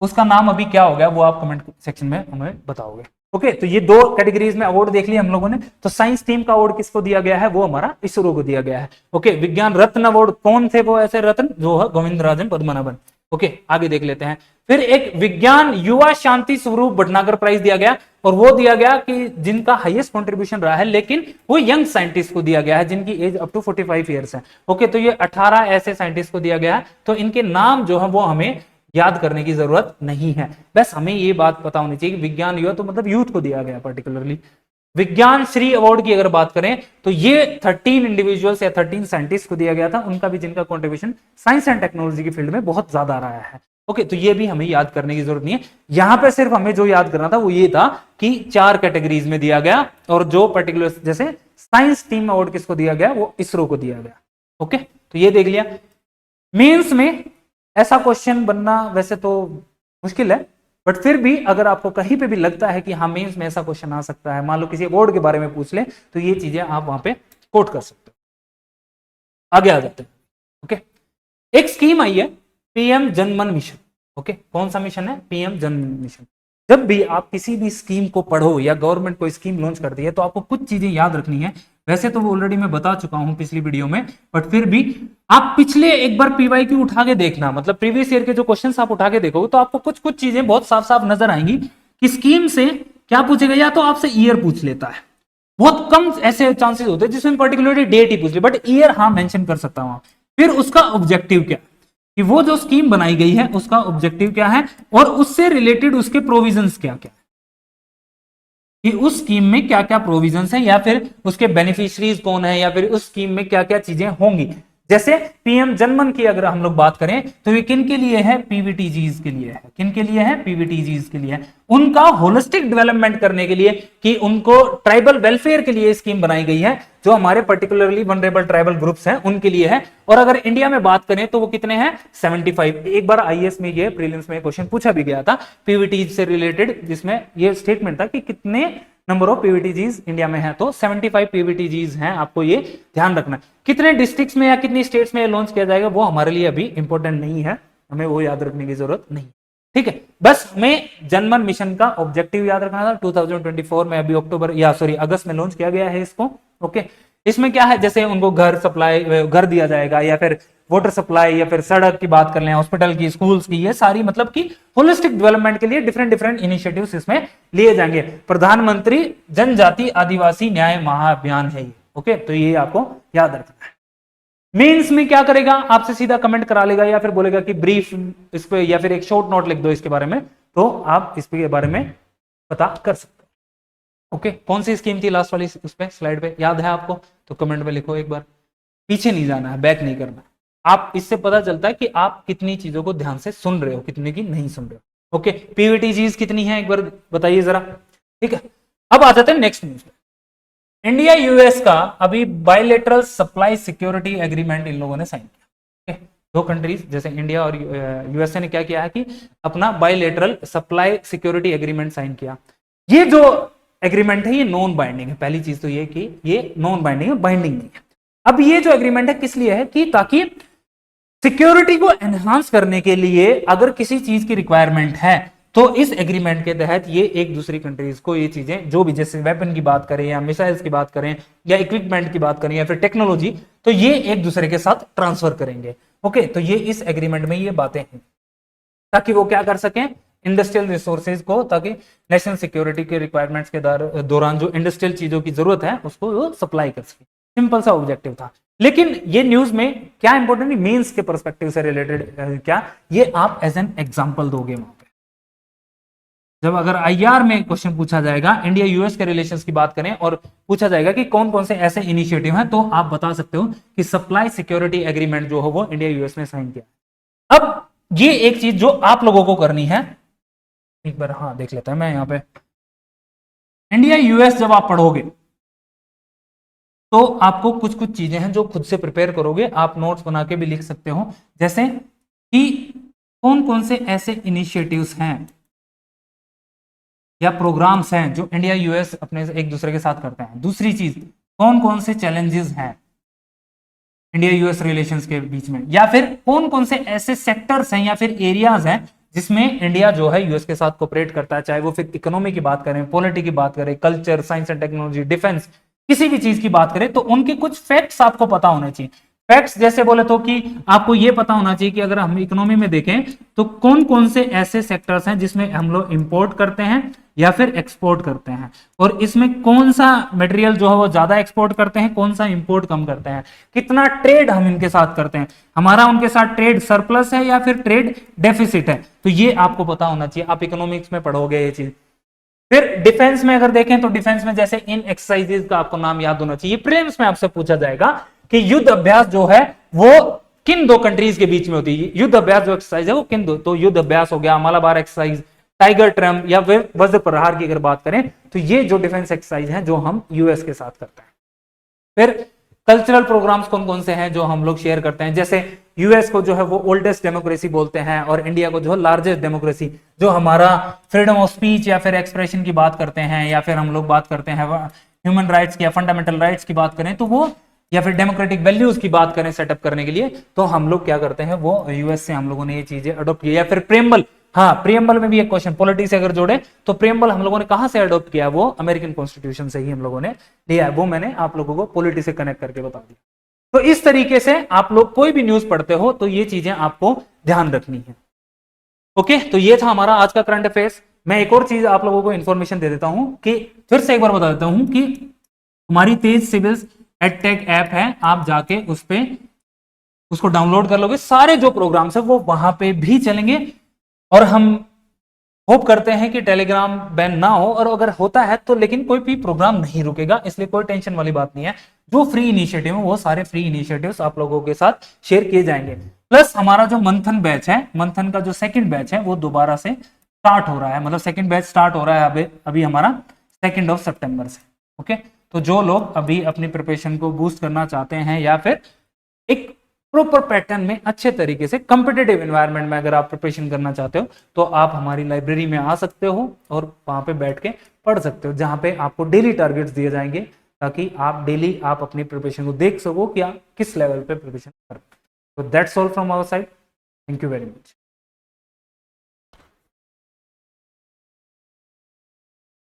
उसका नाम अभी क्या हो गया, वो आप कमेंट सेक्शन में हमें बताओगे। ओके, तो ये दो कैटेगरीज में अवार्ड देख लिया हम लोगों ने। तो साइंस टीम का अवार्ड किसको दिया गया है, वो हमारा इसरो को दिया गया है। ओके, विज्ञान रत्न अवार्ड कौन थे वो ऐसे रत्न, जो है गोविंदराजन पद्मनाभन। ओके, आगे देख लेते हैं। फिर एक विज्ञान युवा शांति स्वरूप भटनागर प्राइज दिया गया, और वो दिया गया कि जिनका हाईएस्ट कंट्रीब्यूशन रहा है, लेकिन वो यंग साइंटिस्ट को दिया गया है जिनकी एज अप टू 45 ईयर्स है। ओके, तो ये 18 ऐसे साइंटिस्ट को दिया गया है। तो इनके नाम जो है वो हमें याद करने की जरूरत नहीं है, बस हमें ये बात पता होनी चाहिए कि विज्ञान युवा तो मतलब यूथ को दिया गया पर्टिकुलरली। विज्ञान श्री अवार्ड की अगर बात करें तो ये 13 इंडिविजुअल्स या 13 साइंटिस्ट को दिया गया था, उनका भी जिनका कंट्रीब्यूशन साइंस एंड टेक्नोलॉजी की फील्ड में बहुत ज्यादा रहा है। ओके, तो ये भी हमें याद करने की जरूरत नहीं है। यहां पे सिर्फ हमें जो याद करना था वो ये था कि 4 कैटेगरीज में दिया गया, और जो पर्टिकुलर जैसे साइंस टीम अवार्ड किसको दिया गया, वो इसरो को दिया गया। ओके, तो ये देख लिया। मेंस में ऐसा क्वेश्चन बनना वैसे तो मुश्किल है, बट फिर भी अगर आपको कहीं पे भी लगता है कि हाँ मेंस में ऐसा क्वेश्चन आ सकता है, मान लो किसी अवार्ड के बारे में पूछ ले, तो ये चीजें आप वहां पे कोट कर सकते हो। आगे आ जाते हैं। ओके, एक स्कीम आई है पीएम जनमन मिशन। ओके, कौन सा मिशन है, पीएम जनमन मिशन। जब भी आप किसी भी स्कीम को पढ़ो या गवर्नमेंट कोई स्कीम लॉन्च करती है तो आपको कुछ चीजें याद रखनी है। वैसे तो वो ऑलरेडी मैं बता चुका हूं पिछली वीडियो में, बट फिर भी आप पिछले एक बार पीवाईक्यू उठा के देखना, मतलब प्रीवियस ईयर के जो क्वेश्चंस आप उठा के देखोगे तो आपको कुछ कुछ चीजें बहुत साफ साफ नजर आएंगी कि स्कीम से क्या पूछेगा। या तो आपसे ईयर पूछ लेता है, बहुत कम ऐसे चांसेस होते हैं जिसमें पर्टिकुलरली डेट ही पूछ ले, बट ईयर हाँ मेंशन कर सकता हूं। फिर उसका ऑब्जेक्टिव क्या, कि वो जो स्कीम बनाई गई है उसका ऑब्जेक्टिव क्या है, और उससे रिलेटेड उसके प्रोविजंस क्या क्या, कि उस स्कीम में क्या क्या प्रोविजंस हैं, या फिर उसके बेनिफिशियरीज कौन है, या फिर उस स्कीम में क्या क्या चीजें होंगी। जैसे पीएम जनमन की अगर हम लोग बात करें तो ये किन के लिए है, पीवीटीजीज के लिए है। किन के लिए है, पीवीटीजीज के लिए है। उनका होलिस्टिक डेवलपमेंट करने के लिए, कि उनको ट्राइबल वेलफेयर के लिए स्कीम बनाई गई है, जो हमारे पर्टिकुलरली वनरेबल ट्राइबल ग्रुप्स हैं उनके लिए है। और अगर इंडिया में बात करें तो वो कितने हैं, 75। एक बार आईएएस में ये प्रीलिम्स में क्वेश्चन पूछा भी गया था पीवीटी से रिलेटेड, जिसमें ये स्टेटमेंट था कि कितने नंबर ऑफ पीवीटीजीज इंडिया में है, तो 75 पीवीटीजीज हैं। आपको ये ध्यान रखना है। कितने डिस्ट्रिक्ट्स में या कितनी स्टेट्स में लॉन्च किया जाएगा वो हमारे लिए अभी इंपॉर्टेंट नहीं है, हमें वो याद रखने की जरूरत नहीं। ठीक है, बस हमें जनमन मिशन का ऑब्जेक्टिव याद रखना था। 2024 में अभी अगस्त में लॉन्च किया गया है इसको। ओके, इसमें क्या है, जैसे उनको घर सप्लाई, घर दिया जाएगा, या फिर वाटर सप्लाई, या फिर सड़क की बात कर लें, हॉस्पिटल की, स्कूल्स की, ये सारी मतलब कि होलिस्टिक डेवलपमेंट के लिए डिफरेंट डिफरेंट इनिशिएटिव्स इसमें लिए जाएंगे। प्रधानमंत्री जनजाति आदिवासी न्याय महाअभियान है ये। ओके, तो ये आपको याद रखना है। मेंस में क्या करेगा, आपसे सीधा कमेंट करा लेगा, या फिर बोलेगा कि ब्रीफ इस पे, या फिर एक शॉर्ट नोट लिख दो इसके बारे में, तो आप इसके बारे में पता कर सकते हो। ओके, कौन सी स्कीम थी लास्ट वाली उस पे स्लाइड पे, याद है आपको तो कमेंट में लिखो एक बार। पीछे नहीं जाना है, बैक नहीं करना। आप इससे पता चलता है कि आप कितनी चीजों को ध्यान से सुन रहे हो, कितने की नहीं सुन रहे हो। ओके, पीवीटीजीज कितनी है एक बार बताइए जरा। ठीक है, अब आ जाते हैं नेक्स्ट न्यूज पे। इंडिया यूएस का अभी bilateral supply security agreement in लोगों ने साइन किया। okay? दो कंट्रीज जैसे इंडिया और यूएसए ने क्या किया है कि अपना bilateral supply security agreement sign किया। ये जो एग्रीमेंट है ये नॉन बाइंडिंग है। पहली चीज तो ये कि ये नॉन बाइंडिंग है, बाइंडिंग नहीं है। अब ये जो एग्रीमेंट है किस लिए है कि ताकि सिक्योरिटी को एनहांस करने के लिए अगर किसी चीज की रिक्वायरमेंट है तो इस एग्रीमेंट के तहत ये एक दूसरी कंट्रीज को ये चीजें जो भी, जैसे वेपन की बात करें या मिसाइल्स की बात करें या इक्विपमेंट की बात करें या फिर टेक्नोलॉजी, तो ये एक दूसरे के साथ ट्रांसफर करेंगे। ओके, तो ये इस एग्रीमेंट में ये बातें हैं ताकि वो क्या कर सकें, इंडस्ट्रियल रिसोर्सेज को, ताकि नेशनल सिक्योरिटी के रिक्वायरमेंट्स के दौरान जो इंडस्ट्रियल चीजों की जरूरत है उसको वो सप्लाई कर सके। सिंपल सा ऑब्जेक्टिव था। लेकिन ये न्यूज में क्या इंपॉर्टेंट है, मींस के पर्सपेक्टिव से रिलेटेड क्या ये आप एज एन एग्जांपल दोगे वहां पे जब अगर आईआर में क्वेश्चन पूछा जाएगा, इंडिया यूएस के रिलेशंस की बात करें और पूछा जाएगा कि कौन कौन से ऐसे इनिशिएटिव हैं, तो आप बता सकते हो कि सप्लाई सिक्योरिटी एग्रीमेंट जो हो वो इंडिया यूएस ने साइन किया। अब ये एक चीज जो आप लोगों को करनी है, एक बार हाँ देख लेता है मैं यहाँ पे, इंडिया यूएस जब आप पढ़ोगे तो आपको कुछ कुछ चीजें हैं जो खुद से प्रिपेयर करोगे, आप नोट्स बना के भी लिख सकते हो, जैसे कि कौन कौन से ऐसे इनिशिएटिव्स हैं या प्रोग्राम्स हैं जो इंडिया यूएस अपने एक दूसरे के साथ करते हैं। दूसरी चीज, कौन कौन से चैलेंजेस हैं इंडिया यूएस रिलेशंस के बीच में, या फिर कौन कौन से ऐसे सेक्टर्स हैं या फिर एरियाज हैं जिसमें इंडिया जो है यूएस के साथ कोऑपरेट करता है, चाहे वो फिर इकोनॉमी की बात करें, पॉलिटी की बात करें, culture, science and technology, defence, किसी भी चीज की बात करें तो उनके कुछ फैक्ट्स आपको पता होने चाहिए। फैक्ट्स जैसे बोले तो कि आपको यह पता होना चाहिए कि अगर हम इकोनॉमी में देखें तो कौन कौन से ऐसे सेक्टर्स हैं जिसमें हम लोग इंपोर्ट करते हैं या फिर एक्सपोर्ट करते हैं, और इसमें कौन सा मटेरियल जो है वो ज्यादा एक्सपोर्ट करते हैं, कौन सा इंपोर्ट कम करते हैं, कितना ट्रेड हम इनके साथ करते हैं, हमारा उनके साथ ट्रेड सरप्लस है या फिर ट्रेड डेफिसिट है, तो ये आपको पता होना चाहिए। आप इकोनॉमिक्स में पढ़ोगे ये चीज। फिर डिफेंस में अगर देखें तो डिफेंस में जैसे इन एक्सरसाइजेज का आपको नाम याद होना चाहिए। प्रीलिम्स में आपसे पूछा जाएगा कि युद्ध अभ्यास जो है वो किन दो कंट्रीज के बीच में होती है, युद्ध अभ्यास जो एक्सरसाइज है वो किन दो, तो युद्ध अभ्यास हो गया मालाबार एक्सरसाइज, टाइगर ट्रम्प या फिर वज्र प्रहार की अगर बात करें तो ये जो डिफेंस एक्सरसाइज है जो हम यूएस के साथ करते हैं। फिर कल्चरल प्रोग्राम्स कौन कौन से हैं जो हम लोग शेयर करते हैं, जैसे यूएस को जो है वो ओल्डेस्ट डेमोक्रेसी बोलते हैं और इंडिया को जो है लार्जेस्ट डेमोक्रेसी, जो हमारा फ्रीडम ऑफ स्पीच या फिर एक्सप्रेशन की बात करते हैं, या फिर हम लोग बात करते हैं ह्यूमन राइट्स की या फंडामेंटल राइट्स की बात करें तो वो, या फिर डेमोक्रेटिक वैल्यूज की बात करें सेटअप करने के लिए, तो हम लोग क्या करते हैं वो यूएस से हम लोगों ने ये चीजें अडॉप्ट की। या फिर प्रेम्बल, हाँ प्रियम्बल में भी एक क्वेश्चन, पॉलिटी से अगर जोड़े तो प्रियम्बल हम लोगों ने कहां से अडॉप्ट किया, वो अमेरिकन कॉन्स्टिट्यूशन से ही हम लोगों ने लिया है, वो मैंने आप लोगों को पॉलिटी से कनेक्ट करके बता दिया। तो इस तरीके से आप लोग कोई भी न्यूज पढ़ते हो तो ये चीजें आपको ध्यान रखनी है। ओके, तो ये था हमारा आज का करंट अफेयर्स। मैं एक और चीज आप लोगों को इंफॉर्मेशन दे देता हूं कि फिर से एक बार बता देता हूं कि हमारी तेज सिविल्स एडटेक ऐप है, आप जाके उस पे उसको डाउनलोड कर लोगे, सारे जो प्रोग्राम्स है वो वहां पे भी चलेंगे, और हम होप करते हैं कि टेलीग्राम बैन ना हो, और अगर होता है तो लेकिन कोई भी प्रोग्राम नहीं रुकेगा, इसलिए कोई टेंशन वाली बात नहीं है। जो फ्री इनिशिएटिव है वो सारे फ्री इनिशिएटिव्स आप लोगों के साथ शेयर किए जाएंगे। प्लस हमारा जो मंथन बैच है, मंथन का जो सेकंड बैच है वो दोबारा से स्टार्ट हो रहा है, मतलब सेकंड बैच स्टार्ट हो रहा है अभी हमारा 2 सितंबर से। ओके, तो जो लोग अभी अपनी प्रिपरेशन को बूस्ट करना चाहते हैं या फिर एक प्रॉपर पैटर्न में अच्छे तरीके से कॉम्पिटिटिव एनवायरनमेंट में अगर आप प्रिपरेशन करना चाहते हो तो आप हमारी लाइब्रेरी में आ सकते हो और वहां पे बैठ के पढ़ सकते हो, जहां पे आपको डेली टारगेट्स दिए जाएंगे ताकि आप डेली आप अपनी प्रिपरेशन को देख सको कि आप किस लेवल पे प्रिपरेशन कर रहे हो। तो that's all from our side, thank you very much.